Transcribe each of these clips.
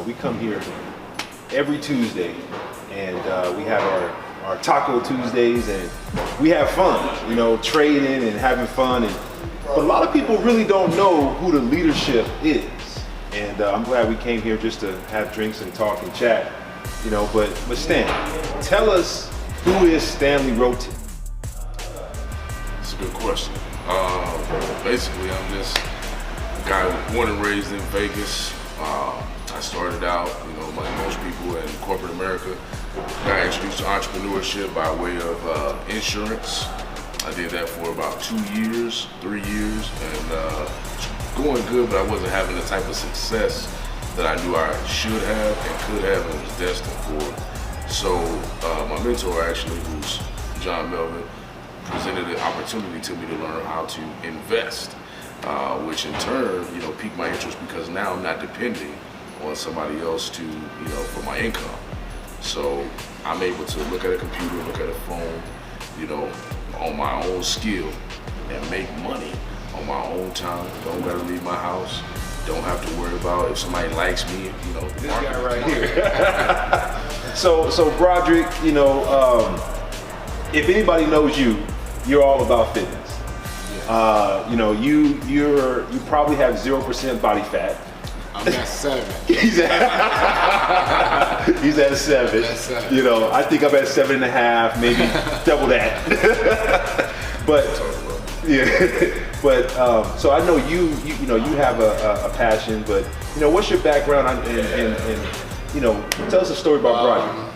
we come here every Tuesday, and we have our Taco Tuesdays, and we have fun, you know, trading and having fun. But a lot of people really don't know who the leadership is. And I'm glad we came here just to have drinks and talk and chat, you know. But Stan, tell us, who is Stanley Roten? That's a good question. Basically, I'm just a guy born and raised in Vegas. I started out, you know, like most people in corporate America, got introduced to entrepreneurship by way of insurance. I did that for about 2 years, 3 years, and going good, but I wasn't having the type of success that I knew I should have and could have and was destined for. So my mentor actually, who's John Melvin, presented an opportunity to me to learn how to invest, which in turn, you know, piqued my interest because now I'm not depending on somebody else to, you know, for my income. So I'm able to look at a computer, look at a phone, you know, on my own skill and make money on my own time. Don't gotta leave my house. Don't have to worry about if somebody likes me, you know. This guy right here. So Broderick, you know, if anybody knows you, you're all about fitness. You know, you probably have 0% body fat. I'm at 7. He's at 7. At 7. You know, I think I'm at 7.5, maybe double that. But yeah, but so I know you know, you have a passion, but you know, what's your background and you know, tell us a story about Broderick.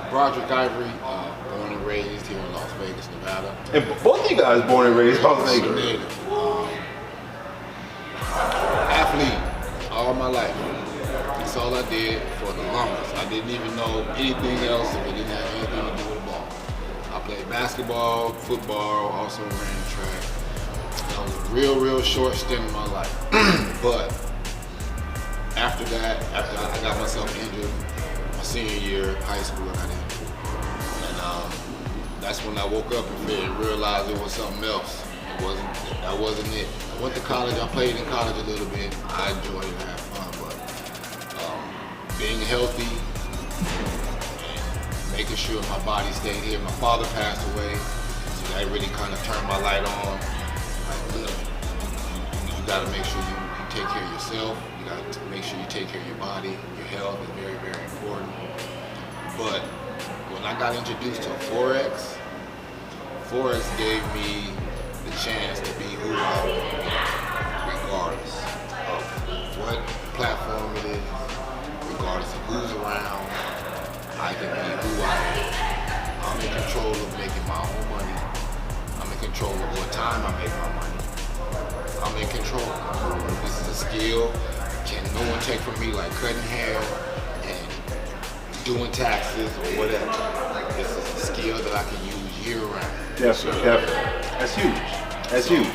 Broderick Ivory, born and raised here in Las Vegas, Nevada. And both of you guys born and raised in Las Vegas. Athlete all my life. That's all I did for the longest. I didn't even know anything else if it didn't have anything to do with the ball. I played basketball, football, also ran track. That was a real short stint in my life. But after that, after I got myself injured, my senior year of high school, I got injured. And that's when I woke up and realized it was something else. That wasn't it. I went to college, I played in college a little bit. I enjoyed it and had fun, but being healthy and making sure my body stayed here. My father passed away, so that really kind of turned my light on. Like, look, you gotta make sure you take care of yourself. You gotta make sure you take care of your body. Your health is very important. But when I got introduced to Forex gave me the chance to be who I want to be, regardless of what platform it is, regardless of who's around. I can be who I am. I'm in control of making my own money. I'm in control of what time I make my money. I'm in control. This is a skill can no one take from me, like cutting hair and doing taxes or whatever. This is a skill that I can use year round. Yes, sir. Definitely. That's huge. That's huge.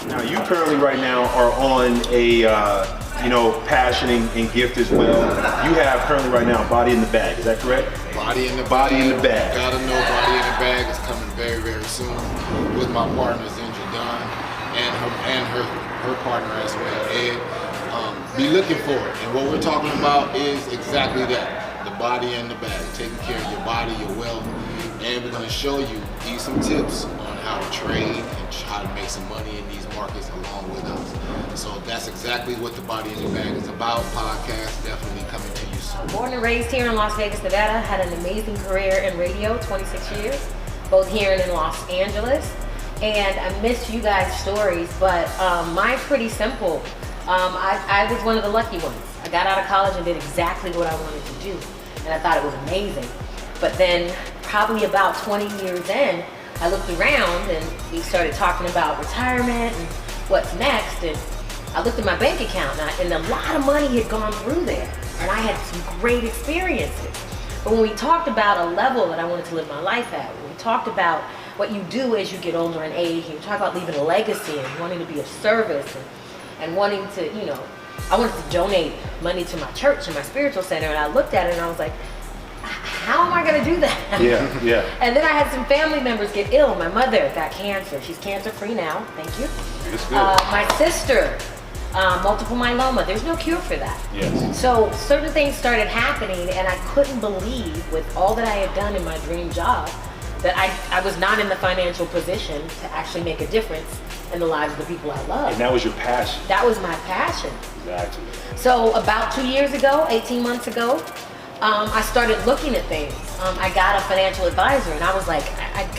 Now you currently right now are on a you know, passion and gift as well. You have currently right now Body in the Bag. Is that correct? Body in the Body in the Bag. You gotta know Body in the Bag is coming very soon with my partner Zinja Dunn and her partner as well, Ed. Be looking for it. And what we're talking about is exactly that. The body in the bag. Taking care of your body, your wealth. And we're gonna show you some tips on how to trade and how to make some money in these markets along with us. So that's exactly what the Body in the Bag is about. Podcast definitely coming to you soon. Born and raised here in Las Vegas, Nevada. Had an amazing career in radio, 26 years, both here and in Los Angeles. And I missed you guys' stories, but mine's pretty simple. I was one of the lucky ones. I got out of college and did exactly what I wanted to do. And I thought it was amazing. But then probably about 20 years in, I looked around and we started talking about retirement and what's next. And I looked at my bank account and a lot of money had gone through there. And I had some great experiences. But when we talked about a level that I wanted to live my life at, when we talked about what you do as you get older in age, and you talk about leaving a legacy and wanting to be of service and wanting to, you know, I wanted to donate money to my church and my spiritual center. And I looked at it and I was like, how am I gonna do that? Yeah. And then I had some family members get ill. My mother got cancer. She's cancer free now, thank you. It's good. My sister multiple myeloma. There's no cure for that. Yes. So certain things started happening, and I couldn't believe, with all that I had done in my dream job, that I was not in the financial position to actually make a difference in the lives of the people I love. And that was your passion. That was my passion. Exactly. So about 2 years ago, 18 months ago, I started looking at things. I got a financial advisor, and I was like,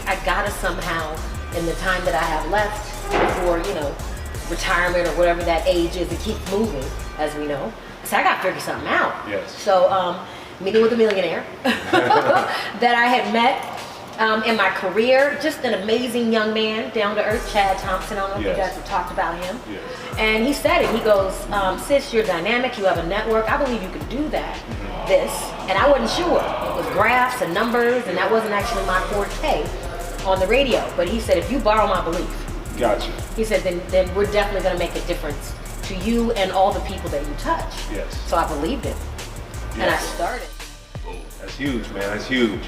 I gotta somehow, in the time that I have left before, retirement or whatever that age is, it keeps moving, as we know. So I gotta figure something out. Yes. So meeting with a millionaire that I had met in my career, just an amazing young man, down to earth, Chad Thompson. I don't know if you Yes. guys have talked about him. Yes. And he said it. He goes, sis, you're dynamic. You have a network. I believe you could do that. This. And I wasn't sure. It was graphs and numbers, and that wasn't actually my forte on the radio. But he said, if you borrow my belief, Gotcha. he said, then we're definitely going to make a difference to you and all the people that you touch. Yes. So I believed it. And I Yes. started. That's huge, man. That's huge.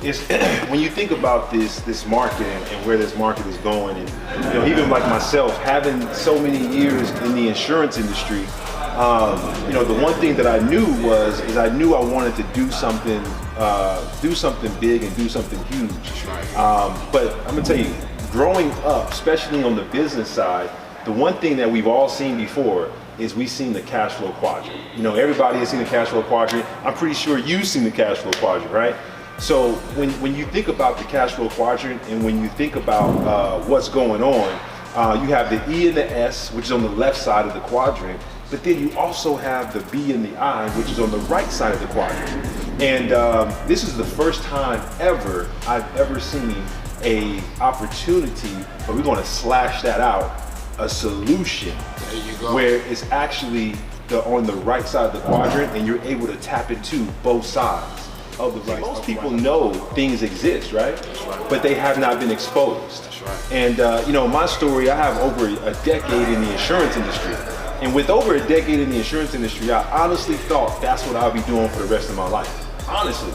It's when you think about this market and where this market is going, and even like myself, having so many years in the insurance industry, the one thing that I knew is I knew I wanted to do something big and do something huge. But I'm gonna tell you, growing up, especially on the business side, the one thing that we've all seen before is we've seen the cash flow quadrant. Everybody has seen the cash flow quadrant. I'm pretty sure you've seen the cash flow quadrant, right? So when you think about the cash flow quadrant, and when you think about what's going on, you have the E and the S, which is on the left side of the quadrant, but then you also have the B and the I, which is on the right side of the quadrant. And this is the first time ever I've ever seen a opportunity, but we're gonna slash that out, a solution There you go. where it's actually on the right side of the quadrant, and you're able to tap into both sides of the right. Most people know things exist, right? But they have not been exposed. That's right. And my story, I have over a decade in the insurance industry. And with over a decade in the insurance industry, I honestly thought that's what I'll be doing for the rest of my life. Honestly.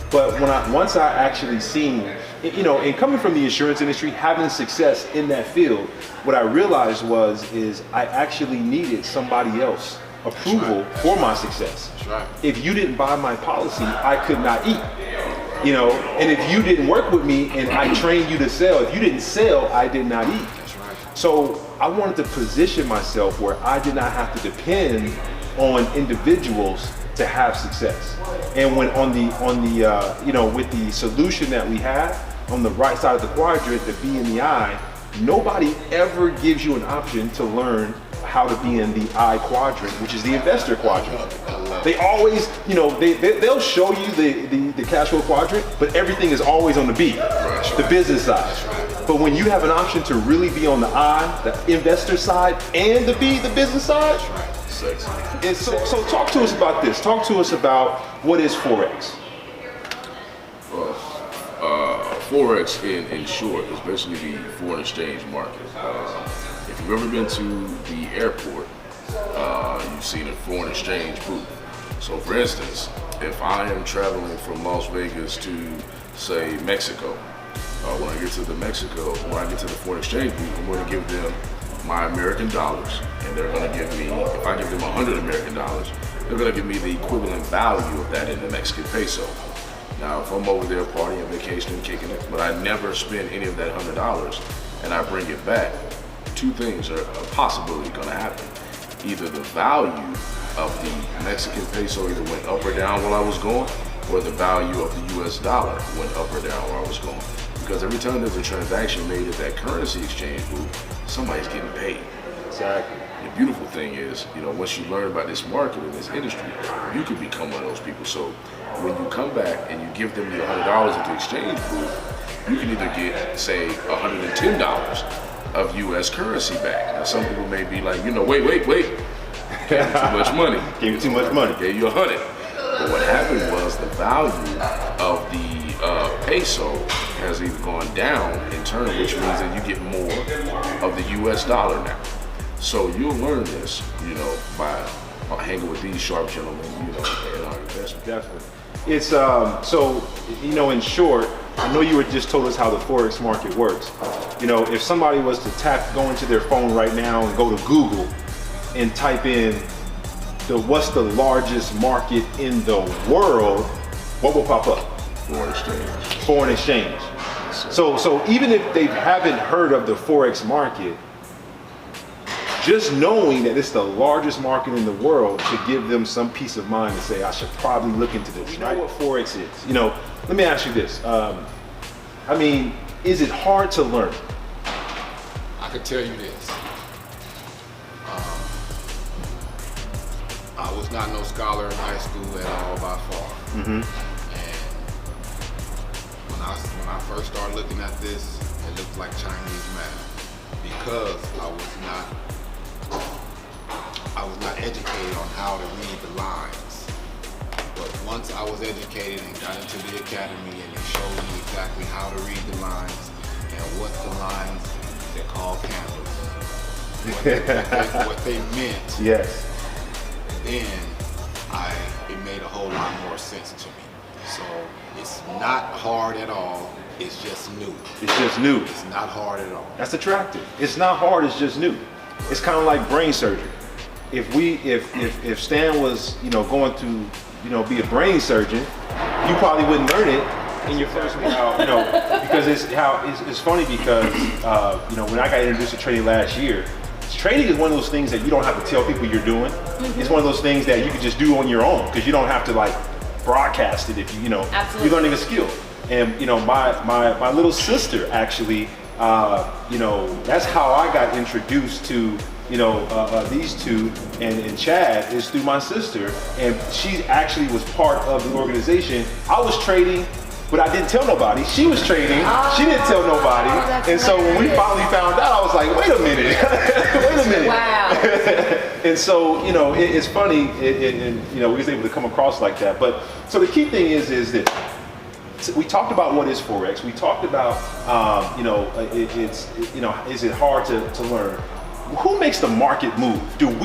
But once I actually seen, and coming from the insurance industry, having success in that field, what I realized is I actually needed somebody else approval for my success. That's right. If you didn't buy my policy, I could not eat. And if you didn't work with me and I trained you to sell, if you didn't sell, I did not eat. That's right. So I wanted to position myself where I did not have to depend on individuals to have success. And when with the solution that we have on the right side of the quadrant, the B and the I, nobody ever gives you an option to learn how to be in the I quadrant, which is the investor quadrant. They always, they'll show you the cash flow quadrant, but everything is always on the B, the business side. But when you have an option to really be on the I, the investor side, and the B, the business side, Sexy. and so talk to us about this. Talk to us about what is Forex. Forex, in short, is basically the foreign exchange market. If you've ever been to the airport, you've seen a foreign exchange booth. So for instance, if I am traveling from Las Vegas to, say, Mexico, when I get to the foreign exchange booth, I'm going to give them my American dollars, and they're going to give me, if I give them 100 American dollars, they're going to give me the equivalent value of that in the Mexican peso. Now, if I'm over there partying, vacationing, kicking it, but I never spend any of that $100 and I bring it back, two things are a possibility going to happen. Either the value of the Mexican peso either went up or down while I was gone, or the value of the US dollar went up or down while I was gone. Because every time there's a transaction made at that currency exchange booth, somebody's getting paid. Exactly. The beautiful thing is, once you learn about this market and this industry, you could become one of those people. So when you come back and you give them the $100 at the exchange booth, you can either get, say, $110 of US currency back. Now some people may be like, wait. Gave you too much money. Gave you too much money. Gave you 100. But what happened was the value of the peso has either gone down in turn, which means that you get more of the US dollar now. So you'll learn this, by hanging with these sharp gentlemen, in our investment. Definitely. It's in short, I know you just told us how the Forex market works. If somebody was to go into their phone right now and go to Google and type in what's the largest market in the world, what will pop up? Foreign exchange. Foreign exchange. So even if they haven't heard of the Forex market, just knowing that it's the largest market in the world should give them some peace of mind to say, I should probably look into this. You know what Forex is? You know, let me ask you this. I mean, is it hard to learn? I could tell you this. I was not no scholar in high school at all by far. Mm-hmm. And when I first started looking at this, it looked like Chinese math because I was not educated on how to read the lines. But once I was educated and got into the academy and they showed me exactly how to read the lines and what the lines they call candles, what they meant. Yes. Then it made a whole lot more sense to me. So it's not hard at all. It's just new. It's just new. It's not hard at all. That's attractive. It's not hard. It's just new. It's kind of like brain surgery. If Stan was going to be a brain surgeon, you probably wouldn't learn it in your first week. Because it's funny because when I got introduced to trading last year. Trading is one of those things that you don't have to tell people you're doing. Mm-hmm. It's one of those things that you can just do on your own because you don't have to like broadcast it if you're learning a skill. And my little sister actually, that's how I got introduced to these two and Chad is through my sister, and she actually was part of the organization. I was trading, but I didn't tell nobody. She was trading. She didn't tell nobody. And so when we finally found out, I was like, wait a minute. Wait a minute. Wow. And so, it's funny, and we was able to come across like that. But so the key thing is that we talked about what is Forex. We talked about, is it hard to learn? Who makes the market move? Do we?